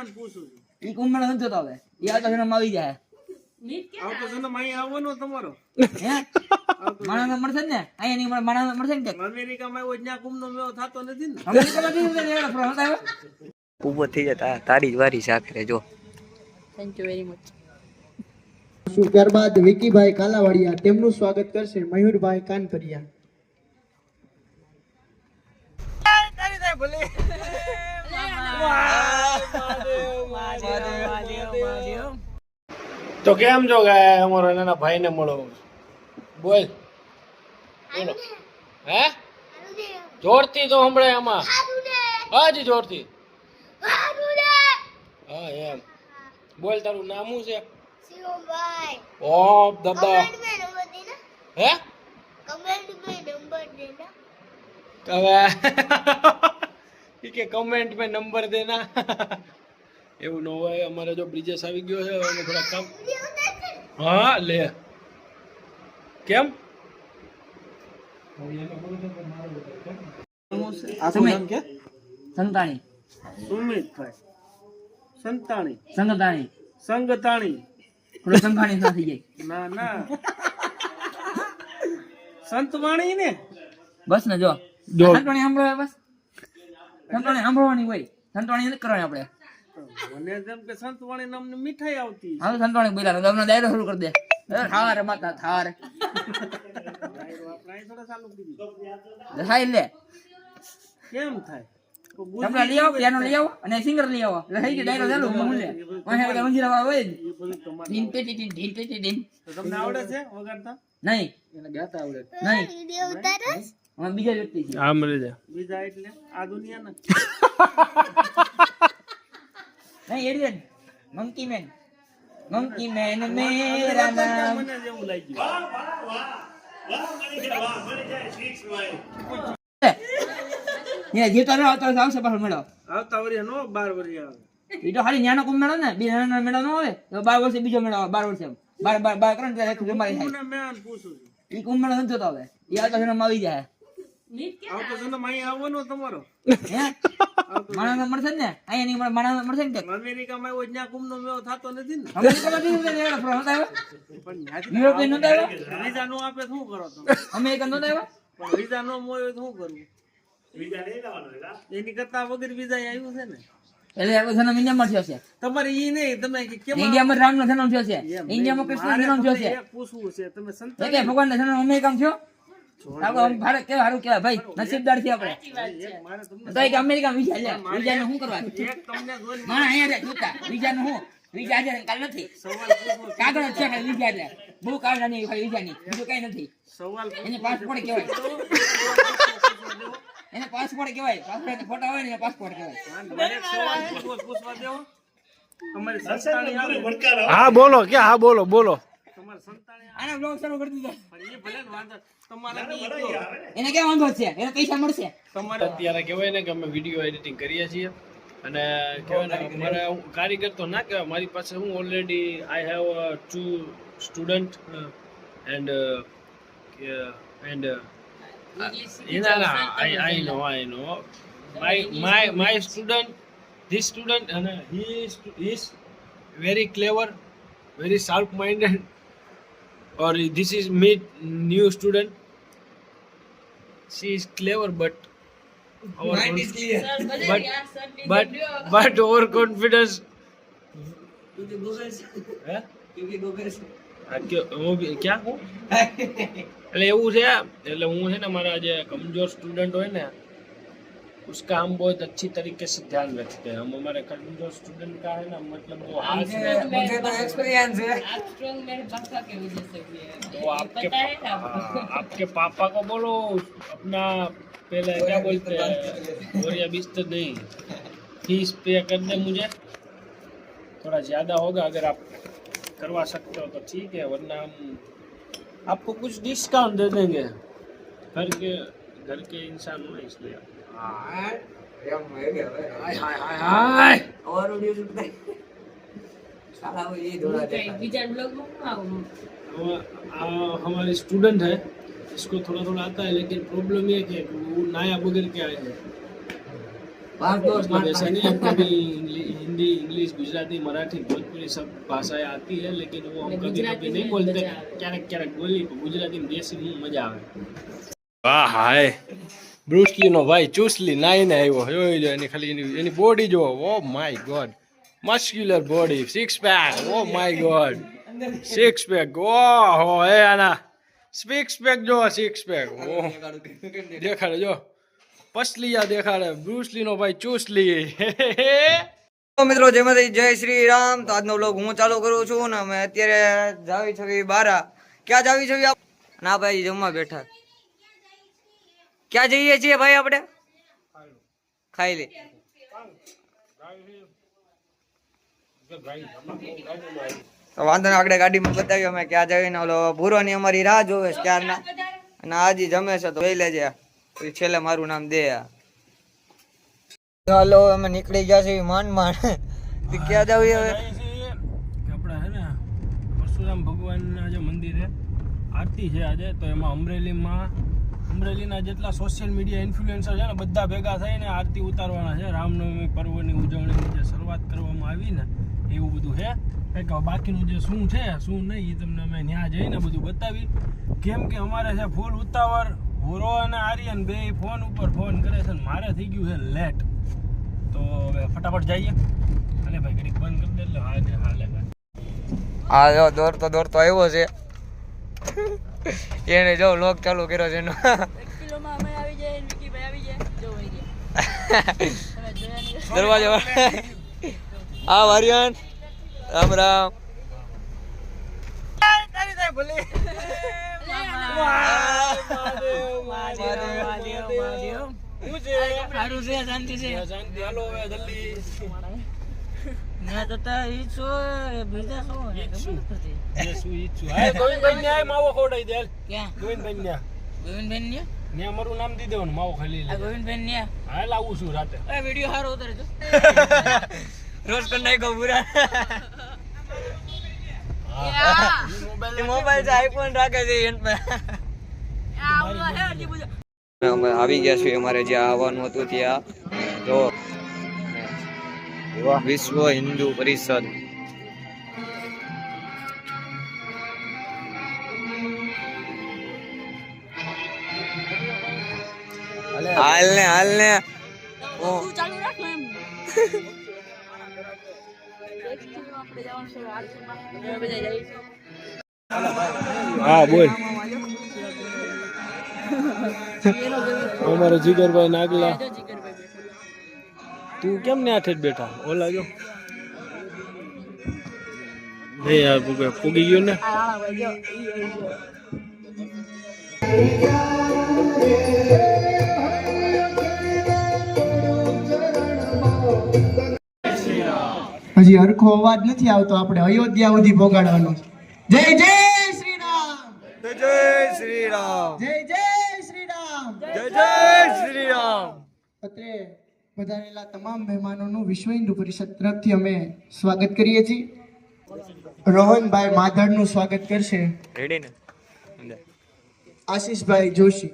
મેં પૂછું છું ઈ કુંભમેળો નથી થતો હવે ઈ આવતો જન્મ આવી જાય આવતો જન્મ અહીં આવવાનો તમારો હે માણસ મળશે ને અહીંયા ની માણસ મળશે ને અમેરિકામાં આવ્યો ત્યાં કુંભનો મેળો થતો નથી ને અમેરિકામાં ઉભો થઈ જતા તારી જ વારી સાખરે જો થેન્ક યુ વેરી મચ. ત્યારબાદ વિકીભાઈ કાલાવાડિયા તેમનું સ્વાગત કરશે મયુરભાઈ કાનપરિયા. તો કેમ છો ગાય અમારા નાના ભાઈને મળો બોલ બોલો હે જોરથી તો હમણાં આમાં હાજી જોરથી હા એમ બોલ તારું નામ શું છે ઓ દબા હે હવે કે કમેન્ટ में નંબર દેના એવું ન હોય અમારે જો બ્રિજેશ આવી ગયો છે અમે થોડા કામ હા લે કેમ સંતાણી સુમિતભાઈ સંતાણી સંગતાણી સંગતાણી થોડો સંઘાણી ના થઈ જાય ના ના સંતવાણી ને બસ ને જો સંતાણી સાંભળવા બસ સંતાણી સાંભળવાની હોય સંતાણી નથી કરવાની આપણે મને જેમ કે સંતવાણી નામની મીઠાઈ આવતી હવે સંતાણી બોલ્યા તમને ડાયરો શરૂ કરી દે થાર માતા થાર આપણે થોડા ચાલુ કીધું થાય લે કેમ થાય તમને લઈ આવો પિયાનો લઈ આવો અને સિંગર લઈ આવો એટલે થઈ ગયો ડાયરો ચાલુ હું લે વાહે કે મંજીરા હોય જ એ બધું તમારે ઢીન પેટી ઢીન ઢીન પેટી ઢીન તો તમને આવડે છે વગાડતા નહીં એને ગાતા આવડે નહીં અમે બીજા વ્યક્તિ છીએ હા મળી જાય બીજા એટલે આ દુનિયાના નહીં એડિયન મંકી મેન મેરા નામ મને જેવું લાગ્યું જીવતો રહ્યો તો આવશે પાછો મેળો આવતા વરિયા નો 12 વરિયા આવે એ તો ખાલી નાનો કુંભ મેળો ને બે નાના મેળો ન આવે તો 12 વર્ષે બીજો મેળો આવે 12 વર્ષે 12 કરે ને ત્યારે જમાડી થાય હું મેં પૂછું છું એ કુંભ મેળો નથી થતો હવે એ આવતો જન્મ આવી જાય આવતો જન્મ અહીં આવવાનો તમારો હે માણસ મળશે ને અહીંયા ની માણસ મળશે ને અમેરિકામાં આવ્યો ત્યાં કુંભનો મેળો થતો નથી ને અમેરિકામાં પણ યુરોપિયન નતો આવ્યો વિઝા નો આપે શું કરો તમે અમેરિકન નતો આવ્યો પણ વિઝા નો મોય તો શું કરવું એની કરતા વગર વિઝા આવ્યું છે ને એટલે આપણો જન્મ ઇન્ડિયામાં થયો છે તમારે ઈ નહીં તમે કેમ ઇન્ડિયામાં રામનો જન્મ થયો છે ઇન્ડિયામાં કૃષ્ણ જન્મ થયો છે પૂછવું છે તમે એટલે સંતાન ભગવાનનો જન્મ અમેરિકામાં થયો આપણે ભારત કેવા સારું કેવાય ભાઈ નસીબદાર છીએ આપણે મારે તમને તો કે અમેરિકા વિઝા લે વિઝા નું શું કરવા એક તમને જોઈને માણા અહીંયા રે જોતા વિઝા નું શું વિઝા આજે કાલ નથી સવાલ પૂછવો કાગળ જ છે ખાલી વિઝા એટલે બહુ કાગળ નહીં ખાલી વિઝા ની બીજું કઈ નથી સવાલ એને પાસપોર્ટ કહેવાય એને પાસપોર્ટ કહેવાય પાસપોર્ટ ફોટો આવે ને પાસપોર્ટ કહેવાય દરેક સવાલ પૂછવા દેવો અમારી સંતાણી આવે હા બોલો કે હા બોલો બોલો તમારી સંતાણી આના બ્લોગ શરૂ કરી દીધો આવે એ ભલે ને વાંધો તમારે નહીં કયો એને કેમ વાંધો છે એને પૈસા મળશે તમારે અત્યારે કહેવાય ને કે અમે વિડીયો એડિટિંગ કરીએ છીએ અને કહેવાય ને મારે હું કારીગર તો ના કહેવાય મારી પાસે હું already I have 2 student and I know my student this student and he is very clever very sharp minded or this is me new student she is clever but our mind is clear but our confidence क्या એટલે એવું છે એટલે હું છે ને મારા જે કમજોર સ્ટુડન્ટ હોય ને उसका हम बहुत अच्छी तरीके से ध्यान रखते हैं हम हमारे कमजोर स्टूडेंट का है ना मतलब वो हाथ में मुझे तो एक्सपीरियंस है आप स्ट्रांग मेरे पापा के वजह से भी है वो आपके पापा को बोलो अपना पहले क्या बोलते हैं और या बिस्तर नहीं फीस पे कर दे मुझे थोड़ा ज़्यादा होगा अगर आप करवा सकते हो तो ठीक है वरना हम आपको कुछ डिस्काउंट दे देंगे घर के इंसान हो इसलिए और वीडियो शूट कर साला वो ये दोड़ा दे विजन ब्लॉग में आऊं हमारे स्टूडेंट है इसको थोड़ा थोड़ा आता है लेकिन प्रॉब्लम ये है कि वो नया बगैर के आए हैं मतलब ऐसा नहीं है, कभी हिंदी इंग्लिश गुजराती मराठी भोजपुरी सब भाषाएं आती है, लेकिन वो हम कभी कभी नहीं बोलते, क्यारेक क्यारेक बोली गुजराती में देसी मजा આવે. વાહ હાય બ્રુસલી નો ભાઈ ચૂસલી નાઈને આવ્યો જોઈ લો એની ખાલી એની બોડી જો oh my God muscular body six pack oh my God six pack ઓહો એ આના સિક્સ પેક જો સિક્સ પેક ઓ દેખાડે જો પસલીયા દેખાડે બ્રુસલી નો ભાઈ ચૂસલી તો મિત્રો જય માતાજી જય શ્રી રામ. તો આજનો વ્લોગ હું ચાલુ કરું છું ને અમે અત્યારે જાવી છવી બારા. ક્યાં જાવી છવી ના ભાઈ જમવા બેઠા. ક્યાં જઈએ છીએ ભાઈ આપણે? ખાઈ લે. તો વાંધો ને આગળ ગાડીમાં બતાવ્યું અમે ક્યાં જઈને ઓલો ભૂરોની અમારી રાહ જોવે છે ક્યારના અને આજે જમે છે તો લઈ લેજે પછી છેલ્લે મારું નામ દે. ચાલો અમે નીકળી ગયા છીએ માંડ ક્યાં જાવ હવે? આપણે હે ને પરશુરામ ભગવાનના જે મંદિર છે આરતી છે આજે, તો એમાં અમરેલીના જેટલા સોશિયલ મીડિયા ઇન્ફ્લુએન્સર છે ને બધા ભેગા થઈને આરતી ઉતારવાના છે. રામનવમી પર્વની ઉજવણીની જે શરૂઆત કરવામાં આવી ને એવું બધું છે. કંઈક બાકીનું જે શું છે શું નહીં એ તમને અમે ત્યાં જઈને બધું બતાવી. કેમ કે અમારે છે ફૂલ ઉતાવળ. ભૂરો અને આર્યન બે ફોન ઉપર ફોન કરે છે ને મારે થઈ ગયું છે લેટ. તો હવે ફટાફટ જઈએ. અને ભાઈ ઘડીક બંધ કરી દે એટલે હાલે. હા જો દોડતો આવ્યો છે એને જો લોક ચાલુ કર્યો છે એનો. દરવાજો હા વારિયન રામ રામ. મારું નામ દી દેવાનું માવો ખાલી હાલ આવું છું રાતે. વિડીયો સારો ઉતારે છે રોજ કરી નાખો પૂરા. મોબાઈલ આઈફોન રાખે છે અમે આવી ગયા છીએ અમારે જ્યાં આવવાનું હતું ત્યાં. જો વિશ્વ હિન્દુ પરિષદ હાલ ને ચાલુ રાખો એમ. હા બોલ. અમારો જીગરભાઈ નાગલા. તું કેમ ને આઠે જ બેઠા? ઓલા જો હે યાર પૂગી ગયો ને. હજી હરખો અવાજ નથી આવતો, આપણે અયોધ્યા સુધી પહોંચાડવાનો છે. જય જય શ્રી રામ, જય શ્રી રામ, જય જય શ્રી રામ, જય શ્રી રામ. અત્રે પધારેલા તમામ મહેમાનોનું વિશ્વ હિન્દુ પરિષદ તરફથી અમે સ્વાગત કરીએ છીએ. રોહનભાઈ માધડનું સ્વાગત કરશે રેડી ને આશીષભાઈ જોશી.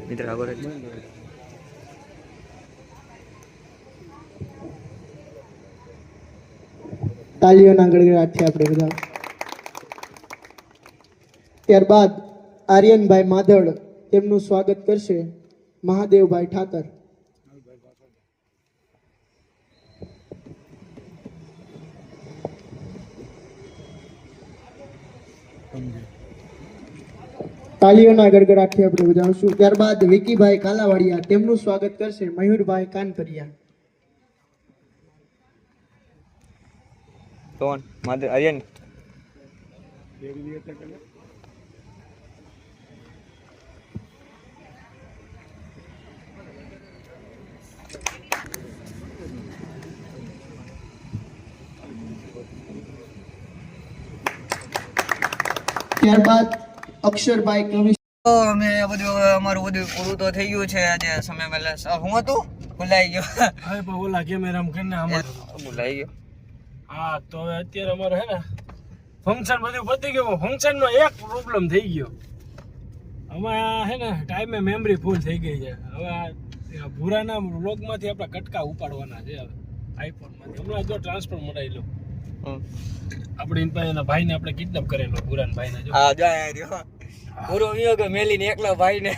મિત્ર આગળ તાલીઓના ગડગડાટથી આપણે બધા. ત્યારબાદ આર્યનભાઈ માધડ તેમનું સ્વાગત કરશે મહાદેવભાઈ ઠાકર. તાલીઓના ગડગડાટથી આપણે બજાવશું. ત્યારબાદ વિકીભાઈ કાલાવાડિયા તેમનું સ્વાગત કરશે મયુરભાઈ કાનપરિયા. કોણ માધર આર્યન ત્યારબાદ અક્ષરભાઈ કવિ. અમે બધું અમારું બધું પૂરું તો થઈ ગયું છે. આજે સમય પહેલા હું હતું ભૂલાઈ ગયો. હવે ઓલા કેમેરામાં કરીને આમાં ભૂલાઈ ગયો. હા તો હવે અત્યારે અમારે હે ને ફંક્શન બધું પતી ગયું. ફંક્શનમાં એક પ્રોબ્લેમ થઈ ગયો. આમાં હે ને ટાઈમે મેમરી ફૂલ થઈ ગઈ છે. હવે આ ભૂરાના વ્લોગમાંથી આપણે કટકા ઉપાડવાના છે. હવે આઈફોનમાંથી હમણાં જો ટ્રાન્સફર મરાઈ લો. આપણે એના પાસે એના ભાઈને આપણે કિડનેપ કરેલો ભૂરાના ભાઈને. જો હા જાય રહ્યો પૂરો વિયો કે મેલીને એકલા ભાઈને